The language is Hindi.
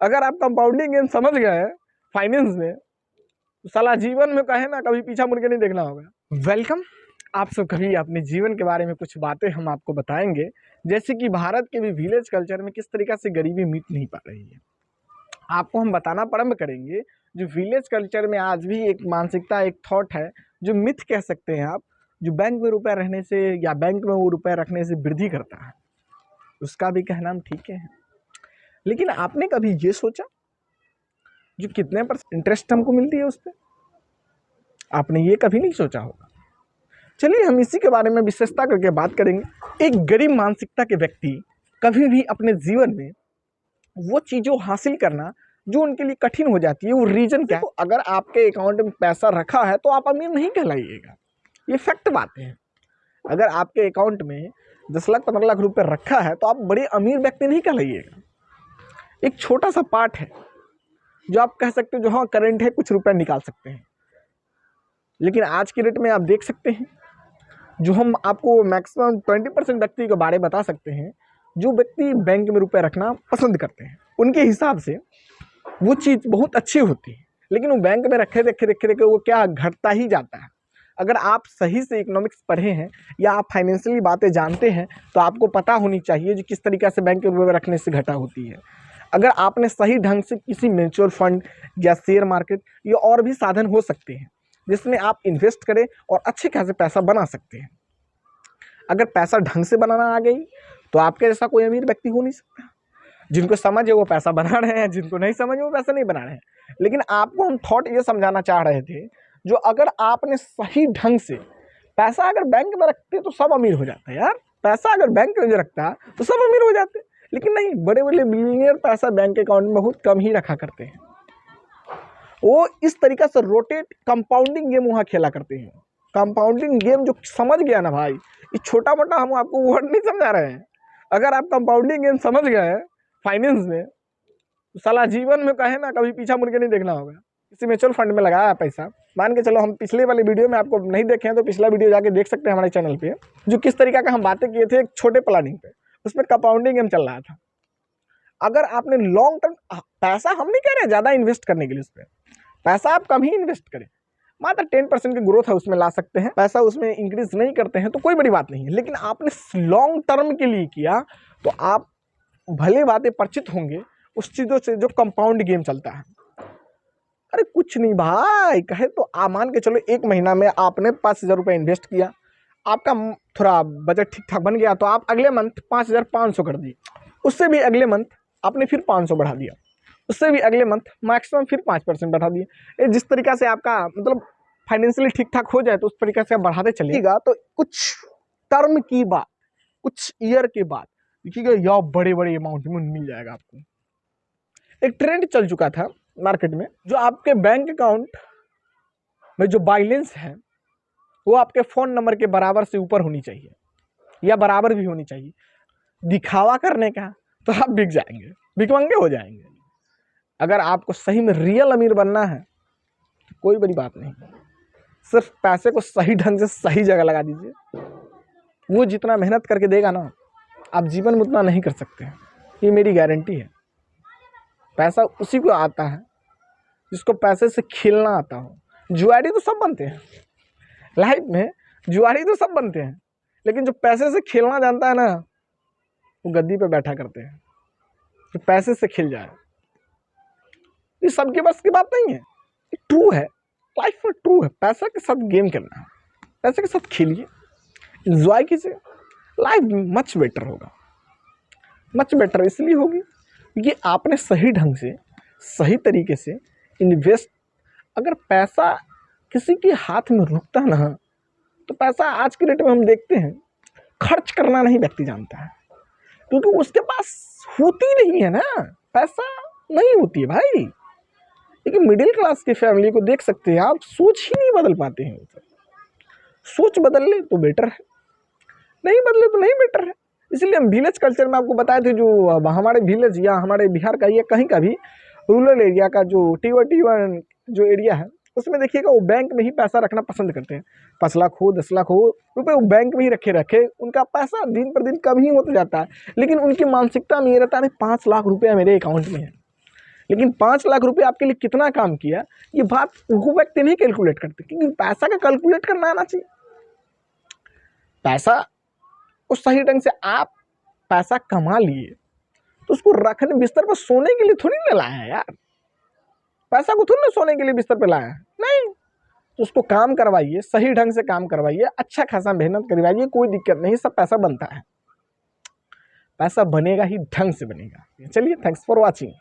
अगर आप कंपाउंडिंग गेम समझ गए हैं फाइनेंस में तो साला जीवन में कहे ना कभी पीछा मुड़ के नहीं देखना होगा। वेलकम, आप सब कभी अपने जीवन के बारे में कुछ बातें हम आपको बताएंगे, जैसे कि भारत के भी विलेज कल्चर में किस तरीका से गरीबी मिट नहीं पा रही है। आपको हम बताना प्रारंभ करेंगे जो विलेज कल्चर में आज भी एक मानसिकता, एक थॉट है जो मिथ कह सकते हैं आप, जो बैंक में रुपया रहने से या बैंक में वो रुपया रखने से वृद्धि करता है, उसका भी कहना हम ठीक है। लेकिन आपने कभी ये सोचा जो कितने % इंटरेस्ट हमको मिलती है उस पर? आपने ये कभी नहीं सोचा होगा। चलिए हम इसी के बारे में विशेषता करके बात करेंगे। एक गरीब मानसिकता के व्यक्ति कभी भी अपने जीवन में वो चीज़ों हासिल करना जो उनके लिए कठिन हो जाती है, वो रीजन क्या है? तो अगर आपके अकाउंट में पैसा रखा है तो आप अमीर नहीं कहलाइएगा, ये फैक्ट बातें हैं। अगर आपके अकाउंट में 10 लाख 15 लाख रुपए रखा है तो आप बड़े अमीर व्यक्ति नहीं कहलाइएगा। एक छोटा सा पार्ट है जो आप कह सकते हो जो हाँ करंट है, कुछ रुपए निकाल सकते हैं। लेकिन आज की डेट में आप देख सकते हैं जो हम आपको मैक्सिमम 20% व्यक्ति के बारे में बता सकते हैं जो व्यक्ति बैंक में रुपए रखना पसंद करते हैं। उनके हिसाब से वो चीज़ बहुत अच्छी होती है, लेकिन वो बैंक में रखे रखे वो क्या घटता ही जाता है। अगर आप सही से इकोनॉमिक्स पढ़े हैं या आप फाइनेंशियली बातें जानते हैं तो आपको पता होनी चाहिए जो किस तरीके से बैंक में रुपए रखने से घटा होती है। अगर आपने सही ढंग से किसी म्यूचुअल फंड या शेयर मार्केट या और भी साधन हो सकते हैं जिसमें आप इन्वेस्ट करें और अच्छे खासे पैसा बना सकते हैं। अगर पैसा ढंग से बनाना आ गई तो आपके जैसा कोई अमीर व्यक्ति हो नहीं सकता। जिनको समझ है वो पैसा बना रहे हैं, जिनको नहीं समझ वो पैसा नहीं बना रहे हैं। लेकिन आपको हम थॉट ये समझाना चाह रहे थे जो अगर आपने सही ढंग से पैसा अगर बैंक में रखते तो सब अमीर हो जाता है यार। पैसा अगर बैंक में रखता तो सब अमीर हो जाते, लेकिन नहीं, बड़े बड़े बिलियनियर पैसा बैंक अकाउंट में बहुत कम ही रखा करते हैं। वो इस तरीका से रोटेट कंपाउंडिंग गेम वहाँ खेला करते हैं। कंपाउंडिंग गेम जो समझ गया ना भाई, ये छोटा मोटा हम आपको वर्ड नहीं समझा रहे हैं। अगर आप कंपाउंडिंग गेम समझ गए हैं फाइनेंस में तो साला जीवन में कहे ना कभी पीछा मुड़ के नहीं देखना होगा। किसी म्यूचुअल फंड में लगाया पैसा, मान के चलो हम पिछले वाले वीडियो में आपको नहीं देखे हैं तो पिछला वीडियो जाके देख सकते हैं हमारे चैनल पे, जो किस तरीका का हम बातें किए थे एक छोटे प्लानिंग पे, उसमें कंपाउंडिंग गेम चल रहा था। अगर आपने लॉन्ग टर्म पैसा, हम नहीं कह रहे ज़्यादा इन्वेस्ट करने के लिए, उस पर पैसा आप कम ही इन्वेस्ट करें, मात्र 10% की ग्रोथ है उसमें ला सकते हैं, पैसा उसमें इंक्रीज नहीं करते हैं तो कोई बड़ी बात नहीं है। लेकिन आपने लॉन्ग टर्म के लिए किया तो आप भले बातें परिचित होंगे उस चीज़ों से जो कंपाउंड गेम चलता है। अरे कुछ नहीं भाई, कहे तो आप मान के चलो 1 महीना में आपने 5,000 रुपये इन्वेस्ट किया, आपका थोड़ा बजट ठीक ठाक बन गया तो आप अगले मंथ 5,500 कर दिए, उससे भी अगले मंथ आपने फिर 500 बढ़ा दिया, उससे भी अगले मंथ मैक्सिमम फिर 5% बढ़ा दिए। जिस तरीका से आपका मतलब फाइनेंशियली ठीक ठाक हो जाए तो उस तरीके से आप बढ़ाते चलिएगा तो कुछ टर्म की बात, कुछ ईयर के बाद देखिएगा या बड़े बड़े अमाउंट में मिल जाएगा आपको। एक ट्रेंड चल चुका था मार्केट में जो आपके बैंक अकाउंट में जो बैलेंस है वो आपके फ़ोन नंबर के बराबर से ऊपर होनी चाहिए या बराबर भी होनी चाहिए। दिखावा करने का तो आप बिक जाएंगे, भिखमंगे हो जाएंगे। अगर आपको सही में रियल अमीर बनना है तो कोई बड़ी बात नहीं, सिर्फ पैसे को सही ढंग से सही जगह लगा दीजिए। वो जितना मेहनत करके देगा ना आप जीवन में उतना नहीं कर सकते हैं, ये मेरी गारंटी है। पैसा उसी को आता है जिसको पैसे से खेलना आता हो। जुआरी तो सब बनते हैं लाइफ में, जुआरी तो सब बनते हैं, लेकिन जो पैसे से खेलना जानता है ना वो गद्दी पे बैठा करते हैं, जो पैसे से खेल जाए। ये सबके बस की बात नहीं है, ये ट्रू है, लाइफ में ट्रू है। पैसा के साथ गेम खेलना है, पैसे के साथ खेलिए, एंजॉय कीजिए, लाइफ मच बेटर होगा। मच बेटर इसलिए होगी क्योंकि आपने सही ढंग से सही तरीके से इन्वेस्ट, अगर पैसा किसी के हाथ में रुकता ना तो पैसा आज के डेट में हम देखते हैं खर्च करना नहीं व्यक्ति जानता है, क्योंकि उसके पास होती नहीं है ना, पैसा नहीं होती है भाई। लेकिन मिडिल क्लास की फैमिली को देख सकते हैं आप, सोच ही नहीं बदल पाते हैं। सोच बदल ले तो बेटर है, नहीं बदले तो नहीं बेटर है। इसलिए हम विलेज कल्चर में आपको बताए थे जो हमारे विलेज या हमारे बिहार का या कहीं का भी रूरल एरिया का जो T1 जो एरिया है उसमें देखिएगा वो बैंक में ही पैसा रखना पसंद करते हैं। 5 लाख हो 10 लाख हो रुपये वो बैंक में ही रखे उनका पैसा दिन पर दिन कम ही होता जाता है, लेकिन उनकी मानसिकता में ये रहता है 5 लाख रुपया मेरे अकाउंट में है। लेकिन 5 लाख रुपए आपके लिए कितना काम किया, ये बात वो व्यक्ति नहीं कैलकुलेट करते, क्योंकि पैसा का कैलकुलेट करना आना चाहिए। पैसा उस सही ढंग से आप पैसा कमा लिए तो उसको रखने बिस्तर पर सोने के लिए थोड़ी ना लाया है यार, पैसा को थोड़ी ना सोने के लिए बिस्तर पर लाया है, नहीं। तो उसको काम करवाइए, सही ढंग से काम करवाइए, अच्छा खासा मेहनत करवाइए, कोई दिक्कत नहीं, सब पैसा बनता है, पैसा बनेगा ही ढंग से बनेगा। चलिए, थैंक्स फॉर वॉचिंग।